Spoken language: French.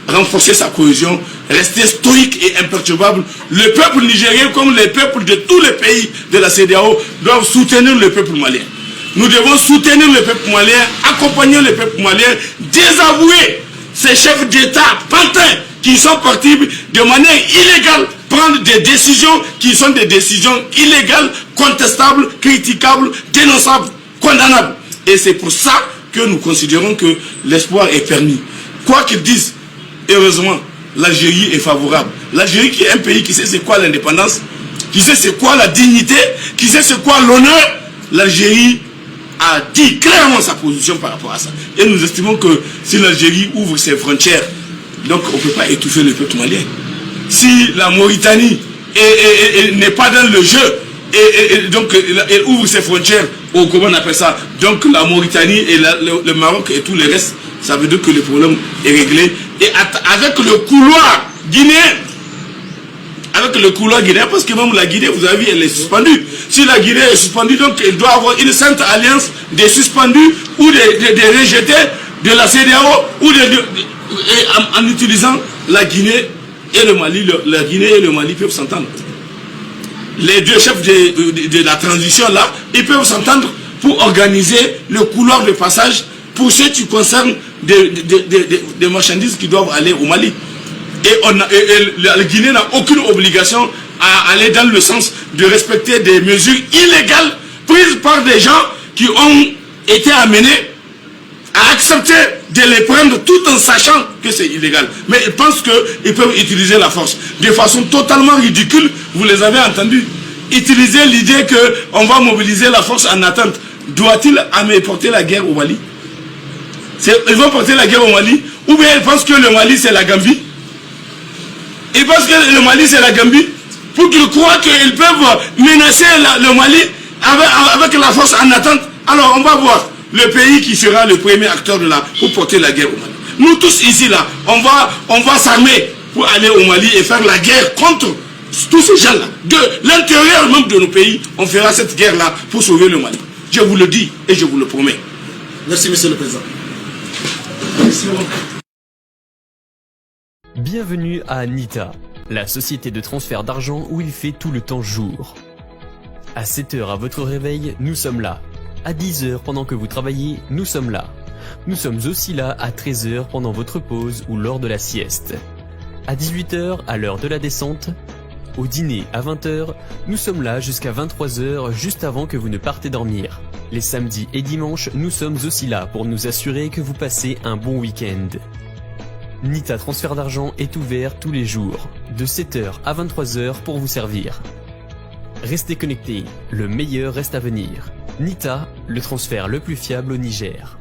renforcer sa cohésion, rester stoïque et imperturbable. Le peuple nigérien, comme les peuples de tous les pays de la CEDEAO, doivent soutenir le peuple malien. Nous devons soutenir le peuple malien, accompagner le peuple malien, désavouer ces chefs d'État pantins qui sont partis de manière illégale prendre des décisions qui sont des décisions illégales, contestables, critiquables, dénonçables, condamnables. Et c'est pour ça que nous considérons que l'espoir est permis. Quoi qu'ils disent, heureusement, l'Algérie est favorable. L'Algérie qui est un pays qui sait c'est quoi l'indépendance, qui sait c'est quoi la dignité, qui sait c'est quoi l'honneur, l'Algérie a dit clairement sa position par rapport à ça. Et nous estimons que si l'Algérie ouvre ses frontières, donc on ne peut pas étouffer le peuple malien. Si la Mauritanie n'est pas dans le jeu, et donc elle ouvre ses frontières, comment on appelle ça, donc la Mauritanie et le Maroc et tout le reste, ça veut dire que le problème est réglé. Et avec le couloir guinéen, parce que même la Guinée, vous avez vu, elle est suspendue. Si la Guinée est suspendue, donc il doit avoir une sainte alliance des suspendus ou des rejetés de la CEDEAO ou en utilisant la Guinée et le Mali. La Guinée et le Mali peuvent s'entendre. Les deux chefs de la transition là, ils peuvent s'entendre pour organiser le couloir de passage pour ce qui concerne des marchandises qui doivent aller au Mali. Et la Guinée n'a aucune obligation à aller dans le sens de respecter des mesures illégales prises par des gens qui ont été amenés à accepter de les prendre tout en sachant que c'est illégal. Mais ils pensent qu'ils peuvent utiliser la force de façon totalement ridicule. Vous les avez entendus. Utiliser l'idée qu'on va mobiliser la force en attente. Doit-il porter la guerre au Mali? Ils vont porter la guerre au Mali? Ou bien ils pensent que le Mali c'est la Gambie? Ils pensent que le Mali c'est la Gambie? Pour qu'ils croient qu'ils peuvent menacer le Mali avec la force en attente. Alors on va voir le pays qui sera le premier acteur pour porter la guerre au Mali. Nous tous ici là, on va s'armer pour aller au Mali et faire la guerre contre tous ces gens là. De l'intérieur même de nos pays, on fera cette guerre là pour sauver le Mali. Je vous le dis et je vous le promets. Merci Monsieur le Président. Bienvenue à Nita, la société de transfert d'argent où il fait tout le temps jour. À 7h à votre réveil, nous sommes là. À 10h pendant que vous travaillez, nous sommes là. Nous sommes aussi là à 13h pendant votre pause ou lors de la sieste. À 18h à l'heure de la descente. Au dîner à 20h, nous sommes là jusqu'à 23h juste avant que vous ne partez dormir. Les samedis et dimanches, nous sommes aussi là pour nous assurer que vous passez un bon week-end. Nita Transfert d'argent est ouvert tous les jours, de 7h à 23h pour vous servir. Restez connectés, le meilleur reste à venir. Nita, le transfert le plus fiable au Niger.